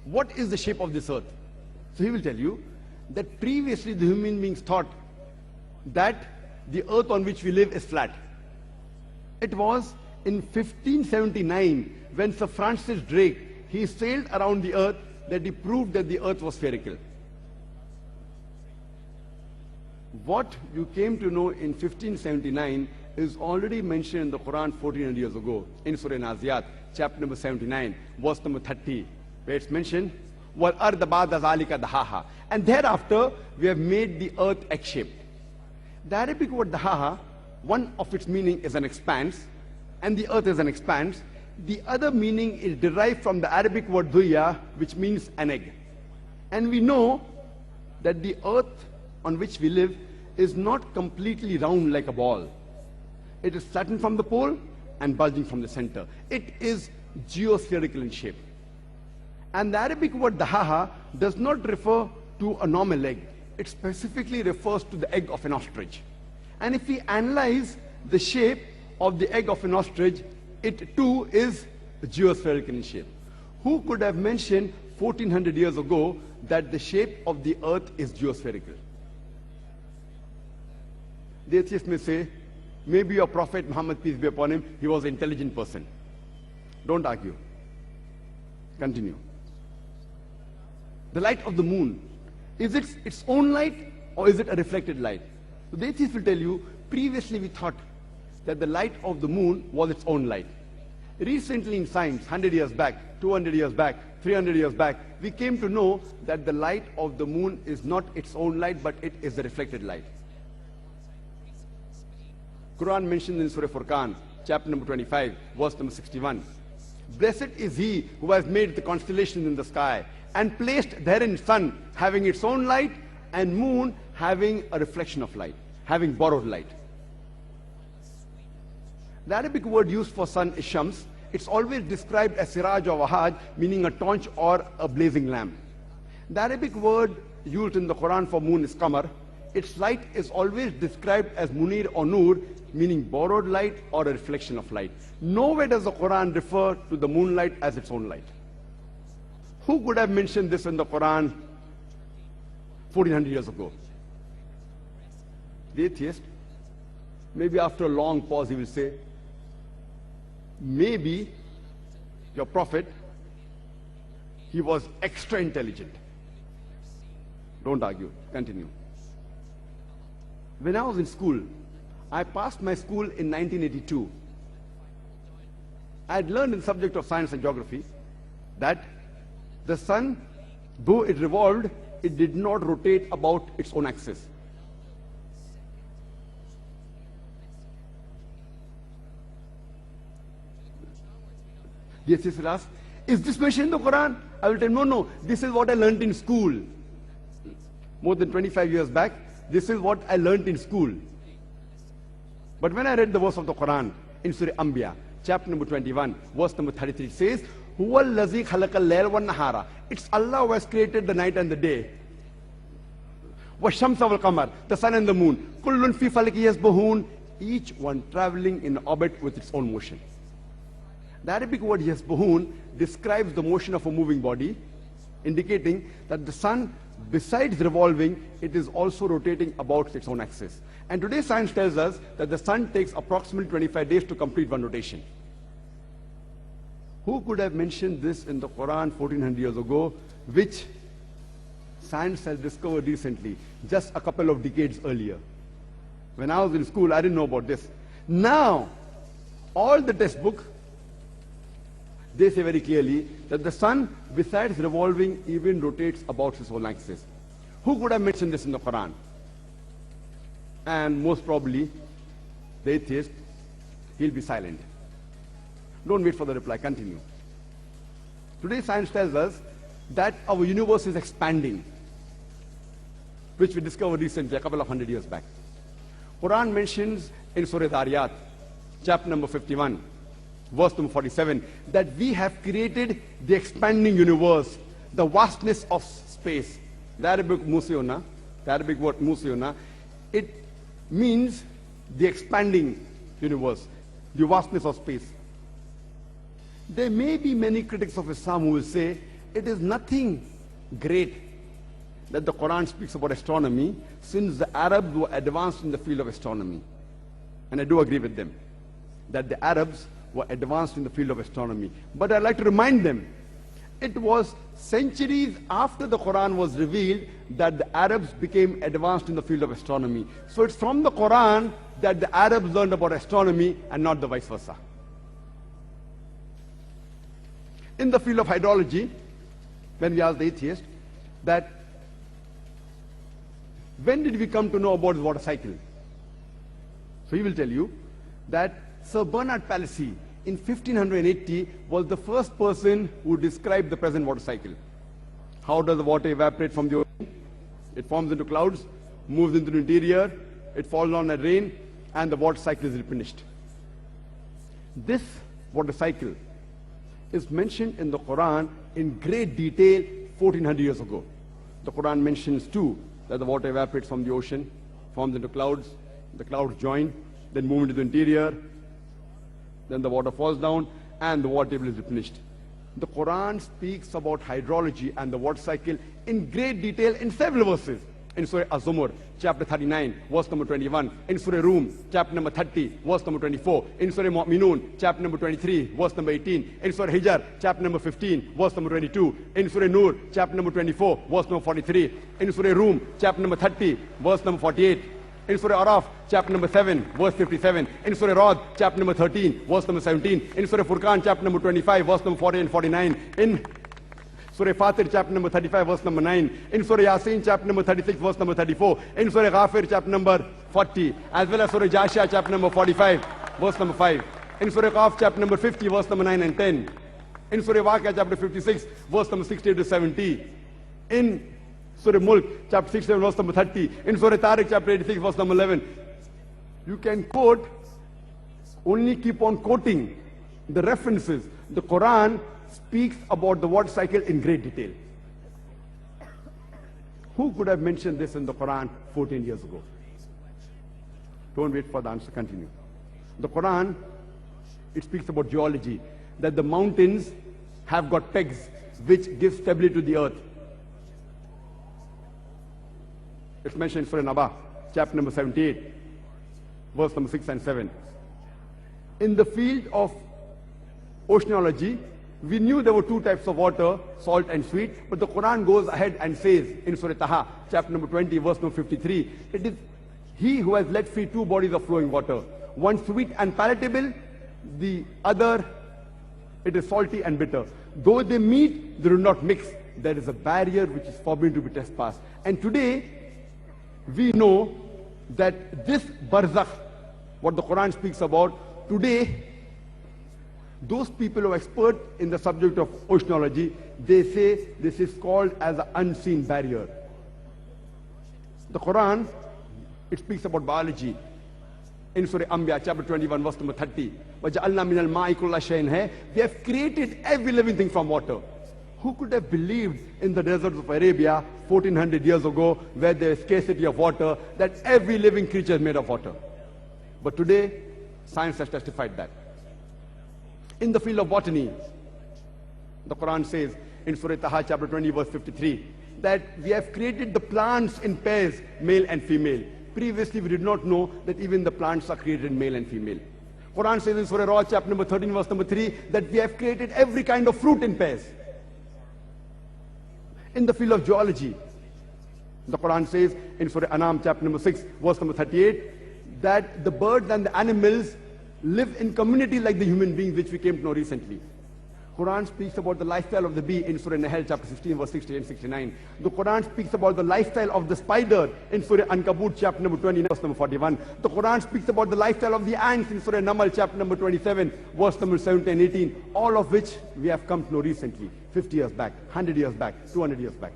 what is the shape of this earth? So he will tell you that previously the human beings thought that the earth on which we live is flat. It was in 1579 when Sir Francis Drake, he sailed around the earth, that he proved that the earth was spherical. What you came to know in 1579 is already mentioned in the Quran 1400 years ago in Surah Naziyat, chapter number 79, verse number 30, where it's mentioned, وَالْأَرْضَ بَعْدَ ذَلِكَ دَحَاهَا. And thereafter, we have made the earth egg-shaped. The Arabic word dahaha, one of its meaning is an expanse, and the earth is an expanse. The other meaning is derived from the Arabic word duya, which means an egg. And we know that the earth on which we live is not completely round like a ball. It is flattened from the pole and bulging from the center. It is geospherical in shape. And the Arabic word dahaha does not refer to a normal egg. It specifically refers to the egg of an ostrich. And if we analyze the shape of the egg of an ostrich, it too is geospherical in shape. Who could have mentioned 1400 years ago that the shape of the earth is geospherical? The atheist may say, maybe your prophet Muhammad, peace be upon him, he was an intelligent person. Don't argue. Continue. The light of the moon, is it its own light or is it a reflected light? So the atheist will tell you, previously we thought that the light of the moon was its own light. Recently in science, 100 years back, 200 years back, 300 years back, we came to know that the light of the moon is not its own light, but it is the reflected light. Qur'an mentioned in Surah Furqan, chapter number 25, verse number 61. Blessed is he who has made the constellations in the sky and placed therein sun having its own light and moon having a reflection of light, having borrowed light. The Arabic word used for sun is shams. It's always described as siraj or wahaj, meaning a torch or a blazing lamp. The Arabic word used in the Quran for moon is qamar. Its light is always described as munir or nur, meaning borrowed light or a reflection of light. Nowhere does the Quran refer to the moonlight as its own light. Who could have mentioned this in the Quran 1400 years ago? The atheist. Maybe after a long pause he will say, maybe your prophet, he was extra intelligent. Don't argue. Continue. When I was in school, I passed my school in 1982. I had learned in the subject of science and geography that the sun, though it revolved, it did not rotate about its own axis. The atheist will ask, is this mentioned in the Quran? I will tell him, no, this is what I learned in school. More than 25 years back, this is what I learned in school. But when I read the verse of the Quran in Surah Anbiya, chapter number 21, verse number 33, it says, Huwa allazi khalaqa al-layla wan-nahara. It's Allah who has created the night and the day. Wash-shamsa wal-qamar, the sun and the moon. Kullun fi falaki yasbahun, each one traveling in orbit with its own motion. The Arabic word yasbahun describes the motion of a moving body, indicating that the sun, besides revolving, it is also rotating about its own axis. And today science tells us that the sun takes approximately 25 days to complete one rotation. Who could have mentioned this in the Quran 1400 years ago, which science has discovered recently, just a couple of decades earlier? When I was in school, I didn't know about this. Now, all the textbooks, they say very clearly that the sun, besides revolving, even rotates about its own axis. Who could have mentioned this in the Quran? And most probably, the atheist, he'll be silent. Don't wait for the reply, continue. Today science tells us that our universe is expanding, which we discovered recently, a couple of 100 years back. Quran mentions in Surah Dariyat, chapter number 51, verse number 47, that we have created the expanding universe, the vastness of space. The Arabic musiona, the Arabic word musiona, it means the expanding universe, the vastness of space. There may be many critics of Islam who will say it is nothing great that the Quran speaks about astronomy, since the Arabs were advanced in the field of astronomy. And I do agree with them that the Arabs were advanced in the field of astronomy. But I'd like to remind them, it was centuries after the Quran was revealed that the Arabs became advanced in the field of astronomy. So it's from the Quran that the Arabs learned about astronomy and not the vice versa. In the field of hydrology, when we asked the atheist that when did we come to know about the water cycle? So he will tell you that Sir Bernard Palissy in 1580 was the first person who described the present water cycle. How does the water evaporate from the ocean? It forms into clouds, moves into the interior, it falls on as rain, and the water cycle is replenished. This water cycle is mentioned in the Quran in great detail 1400 years ago. The Quran mentions too that the water evaporates from the ocean, forms into clouds, the clouds join, then move into the interior, then the water falls down, and the water table is replenished. The Quran speaks about hydrology and the water cycle in great detail in several verses. In Surah Az-Zumar, chapter 39, verse number 21. In Surah Rum, chapter number 30, verse number 24. In Surah Mu'minun, chapter number 23, verse number 18. In Surah Hijr, chapter number 15, verse number 22. In Surah Nur, chapter number 24, verse number 43. In Surah Rum, chapter number 30, verse number 48. In Surah Araf, chapter number 7, verse 57. In Surah Ra'd, chapter number 13, verse number 17. In Surah Furqan, chapter number 25, verse number 40 and 49. In Surah Fatir, chapter number 35, verse number 9. In Surah Yasin, chapter number 36, verse number 34. In Surah Ghafir, chapter number 40. As well as Surah Jashiya, chapter number 45, verse number 5. In Surah Qaf, chapter number 50, verse number 9 and 10. In Surah Waqia, chapter 56, verse number 68 to 70. In Surah Mulk, chapter 67, verse number 30. In Surah Tariq, chapter 86, verse number 11. You can quote, only keep on quoting the references. The Quran speaks about the water cycle in great detail. Who could have mentioned this in the Quran 14 years ago? Don't wait for the answer, continue. The Quran, it speaks about geology, that the mountains have got pegs which give stability to the earth. It's mentioned in Surah Naba, chapter number 78, verse number 6 and 7. In the field of oceanology, we knew there were two types of water, salt and sweet, but the Quran goes ahead and says in Surah Taha, chapter number 20, verse number 53, it is He who has let free two bodies of flowing water, one sweet and palatable, the other it is salty and bitter. Though they meet, they do not mix. There is a barrier which is forbidden to be trespassed. And today, we know that this barzakh, what the Quran speaks about, today, those people who are expert in the subject of oceanology, they say this is called as an unseen barrier. The Quran, it speaks about biology. In Surah Anbiya, chapter 21, verse number 30, وَجَعَلْنَا مِنَ الْمَاءِ كُلَّ شَيْءٍ hai. We have created every living thing from water. Who could have believed in the deserts of Arabia 1400 years ago, where there is scarcity of water, that every living creature is made of water? But today, science has testified that. In the field of botany, the Quran says in Surah Taha, chapter 20, verse 53, that we have created the plants in pairs, male and female. Previously, we did not know that even the plants are created in male and female. Quran says in Surah Ra'd, chapter number 13, verse number 3, that we have created every kind of fruit in pairs. In the field of geology, the Quran says in Surah Anam, chapter number 6, verse number 38, that the birds and the animals live in community like the human beings, which we came to know recently. Quran speaks about the lifestyle of the bee in Surah Nahl, chapter 16, verse 60 and 69. The Quran speaks about the lifestyle of the spider in Surah Ankabut, chapter number 20, verse number 41. The Quran speaks about the lifestyle of the ants in Surah Namal, chapter number 27, verse number 17 and 18. All of which we have come to know recently, 50 years back, 100 years back, 200 years back.